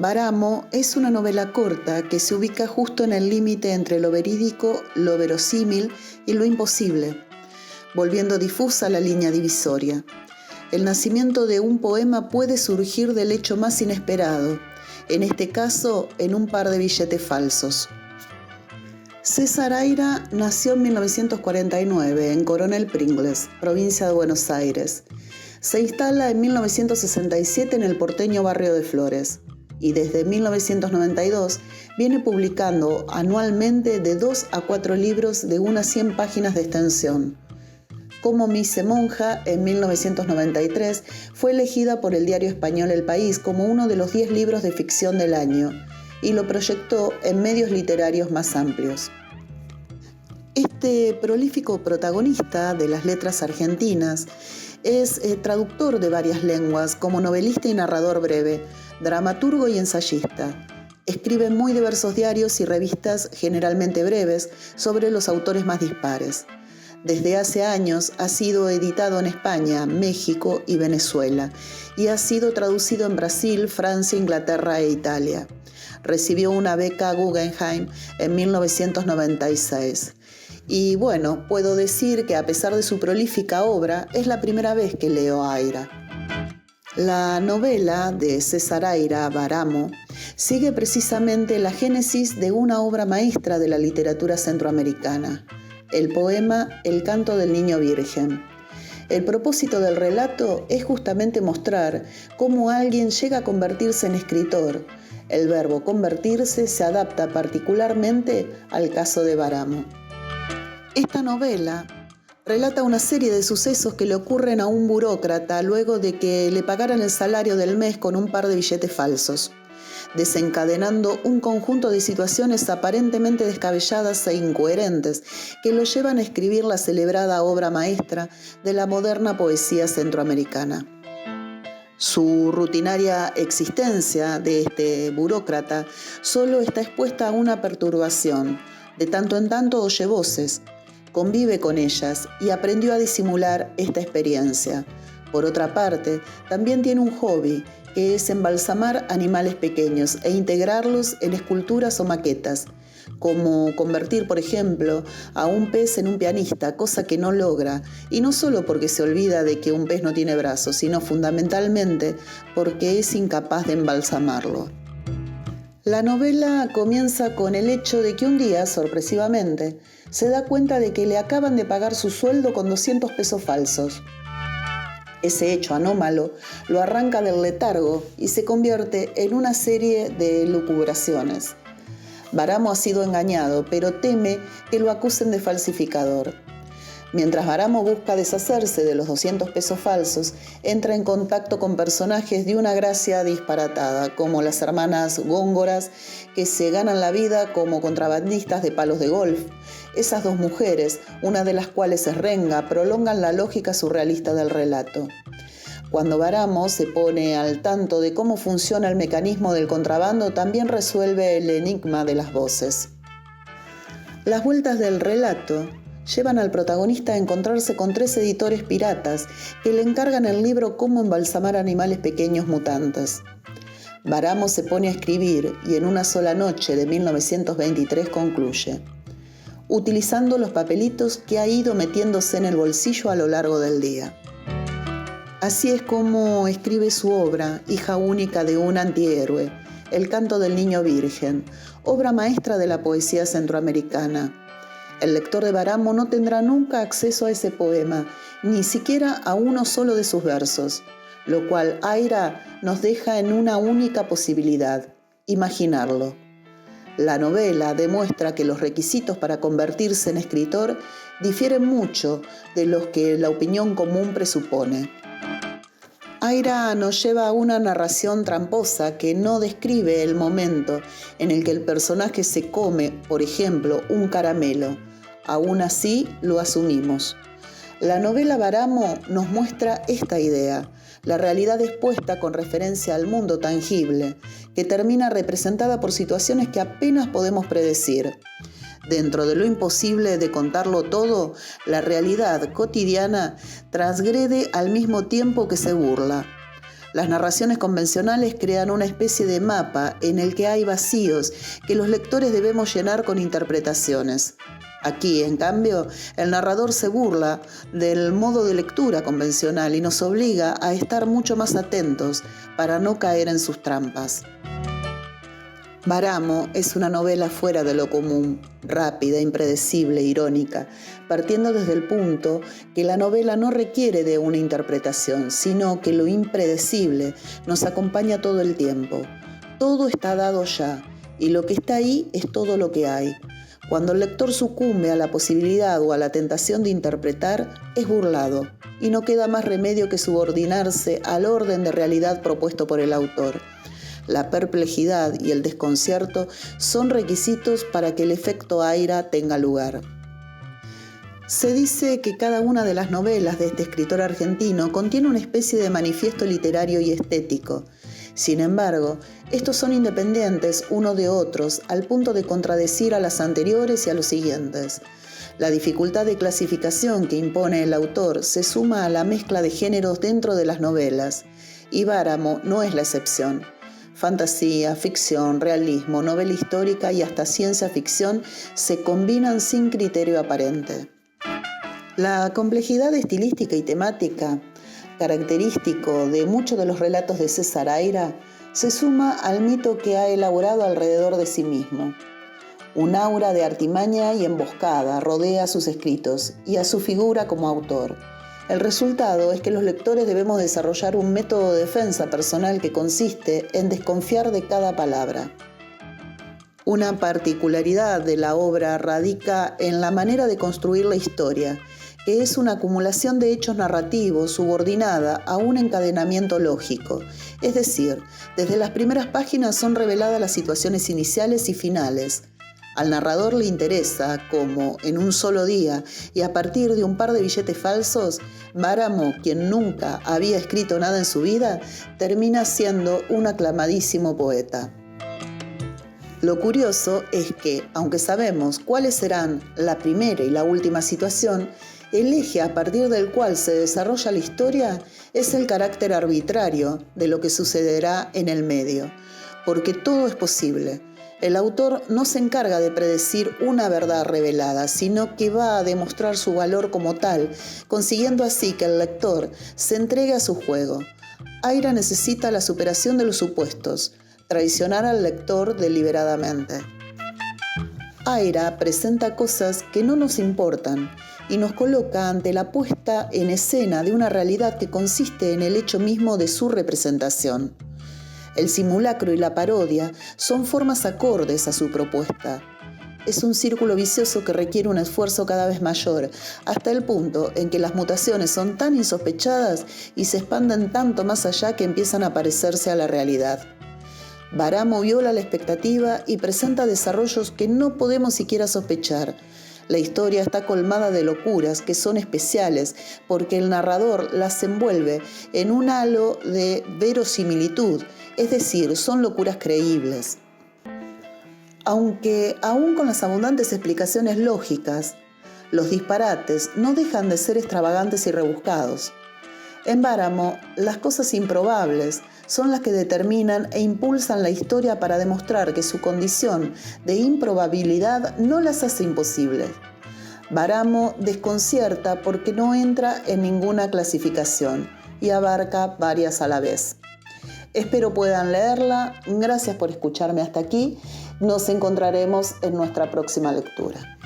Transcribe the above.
Baramo es una novela corta que se ubica justo en el límite entre lo verídico, lo verosímil y lo imposible, volviendo difusa la línea divisoria. El nacimiento de un poema puede surgir del hecho más inesperado, en este caso en un par de billetes falsos. César Aira nació en 1949 en Coronel Pringles, provincia de Buenos Aires. Se instala en 1967 en el porteño barrio de Flores y desde 1992 viene publicando anualmente de 2 a 4 libros de unas 100 páginas de extensión. Como me hice monja, en 1993 fue elegida por el diario español El País como uno de los 10 libros de ficción del año y lo proyectó en medios literarios más amplios. Este prolífico protagonista de las letras argentinas es traductor de varias lenguas como novelista y narrador breve, dramaturgo y ensayista. Escribe muy diversos diarios y revistas generalmente breves sobre los autores más dispares. Desde hace años ha sido editado en España, México y Venezuela y ha sido traducido en Brasil, Francia, Inglaterra e Italia. Recibió una beca Guggenheim en 1996. Y bueno, puedo decir que a pesar de su prolífica obra, es la primera vez que leo a Aira. La novela de César Aira, Baramo, sigue precisamente la génesis de una obra maestra de la literatura centroamericana, el poema El canto del niño virgen. El propósito del relato es justamente mostrar cómo alguien llega a convertirse en escritor. El verbo convertirse se adapta particularmente al caso de Baramo. Esta novela relata una serie de sucesos que le ocurren a un burócrata luego de que le pagaran el salario del mes con un par de billetes falsos, desencadenando un conjunto de situaciones aparentemente descabelladas e incoherentes que lo llevan a escribir la celebrada obra maestra de la moderna poesía centroamericana. Su rutinaria existencia de este burócrata solo está expuesta a una perturbación. De tanto en tanto oye voces, convive con ellas y aprendió a disimular esta experiencia. Por otra parte, también tiene un hobby, que es embalsamar animales pequeños e integrarlos en esculturas o maquetas, como convertir, por ejemplo, a un pez en un pianista, cosa que no logra, y no solo porque se olvida de que un pez no tiene brazos, sino fundamentalmente porque es incapaz de embalsamarlo. La novela comienza con el hecho de que un día, sorpresivamente, se da cuenta de que le acaban de pagar su sueldo con 200 pesos falsos. Ese hecho anómalo lo arranca del letargo y se convierte en una serie de lucubraciones. Baramo ha sido engañado, pero teme que lo acusen de falsificador. Mientras Baramo busca deshacerse de los 200 pesos falsos, entra en contacto con personajes de una gracia disparatada, como las hermanas Góngoras, que se ganan la vida como contrabandistas de palos de golf. Esas dos mujeres, una de las cuales es renga, prolongan la lógica surrealista del relato. Cuando Baramo se pone al tanto de cómo funciona el mecanismo del contrabando, también resuelve el enigma de las voces. Las vueltas del relato llevan al protagonista a encontrarse con 3 editores piratas que le encargan el libro Cómo embalsamar animales pequeños mutantes. Baramo se pone a escribir y en una sola noche de 1923 concluye, utilizando los papelitos que ha ido metiéndose en el bolsillo a lo largo del día. Así es como escribe su obra, hija única de un antihéroe, El canto del niño virgen, obra maestra de la poesía centroamericana. El lector de Baramo no tendrá nunca acceso a ese poema, ni siquiera a uno solo de sus versos, lo cual Aira nos deja en una única posibilidad, imaginarlo. La novela demuestra que los requisitos para convertirse en escritor difieren mucho de los que la opinión común presupone. Aira nos lleva a una narración tramposa que no describe el momento en el que el personaje se come, por ejemplo, un caramelo. Aún así, lo asumimos. La novela Baramo nos muestra esta idea, la realidad expuesta con referencia al mundo tangible, que termina representada por situaciones que apenas podemos predecir. Dentro de lo imposible de contarlo todo, la realidad cotidiana transgrede al mismo tiempo que se burla. Las narraciones convencionales crean una especie de mapa en el que hay vacíos que los lectores debemos llenar con interpretaciones. Aquí, en cambio, el narrador se burla del modo de lectura convencional y nos obliga a estar mucho más atentos para no caer en sus trampas. Baramo es una novela fuera de lo común, rápida, impredecible, irónica, partiendo desde el punto que la novela no requiere de una interpretación, sino que lo impredecible nos acompaña todo el tiempo. Todo está dado ya, y lo que está ahí es todo lo que hay. Cuando el lector sucumbe a la posibilidad o a la tentación de interpretar, es burlado, y no queda más remedio que subordinarse al orden de realidad propuesto por el autor. La perplejidad y el desconcierto son requisitos para que el efecto Aira tenga lugar. Se dice que cada una de las novelas de este escritor argentino contiene una especie de manifiesto literario y estético. Sin embargo, estos son independientes uno de otros al punto de contradecir a las anteriores y a los siguientes. La dificultad de clasificación que impone el autor se suma a la mezcla de géneros dentro de las novelas, y Báramo no es la excepción. Fantasía, ficción, realismo, novela histórica y hasta ciencia ficción se combinan sin criterio aparente. La complejidad estilística y temática, característico de muchos de los relatos de César Aira, se suma al mito que ha elaborado alrededor de sí mismo. Un aura de artimaña y emboscada rodea sus escritos y a su figura como autor. El resultado es que los lectores debemos desarrollar un método de defensa personal que consiste en desconfiar de cada palabra. Una particularidad de la obra radica en la manera de construir la historia, que es una acumulación de hechos narrativos subordinada a un encadenamiento lógico. Es decir, desde las primeras páginas son reveladas las situaciones iniciales y finales. Al narrador le interesa cómo, en un solo día y a partir de un par de billetes falsos, Báramo, quien nunca había escrito nada en su vida, termina siendo un aclamadísimo poeta. Lo curioso es que, aunque sabemos cuáles serán la primera y la última situación, el eje a partir del cual se desarrolla la historia es el carácter arbitrario de lo que sucederá en el medio, porque todo es posible. El autor no se encarga de predecir una verdad revelada, sino que va a demostrar su valor como tal, consiguiendo así que el lector se entregue a su juego. Aira necesita la superación de los supuestos, traicionar al lector deliberadamente. Aira presenta cosas que no nos importan y nos coloca ante la puesta en escena de una realidad que consiste en el hecho mismo de su representación. El simulacro y la parodia son formas acordes a su propuesta. Es un círculo vicioso que requiere un esfuerzo cada vez mayor, hasta el punto en que las mutaciones son tan insospechadas y se expanden tanto más allá que empiezan a parecerse a la realidad. Báramo viola la expectativa y presenta desarrollos que no podemos siquiera sospechar. La historia está colmada de locuras que son especiales porque el narrador las envuelve en un halo de verosimilitud, es decir, son locuras creíbles. Aunque aún con las abundantes explicaciones lógicas, los disparates no dejan de ser extravagantes y rebuscados. En Báramo, las cosas improbables son las que determinan e impulsan la historia para demostrar que su condición de improbabilidad no las hace imposibles. Báramo desconcierta porque no entra en ninguna clasificación y abarca varias a la vez. Espero puedan leerla. Gracias por escucharme hasta aquí. Nos encontraremos en nuestra próxima lectura.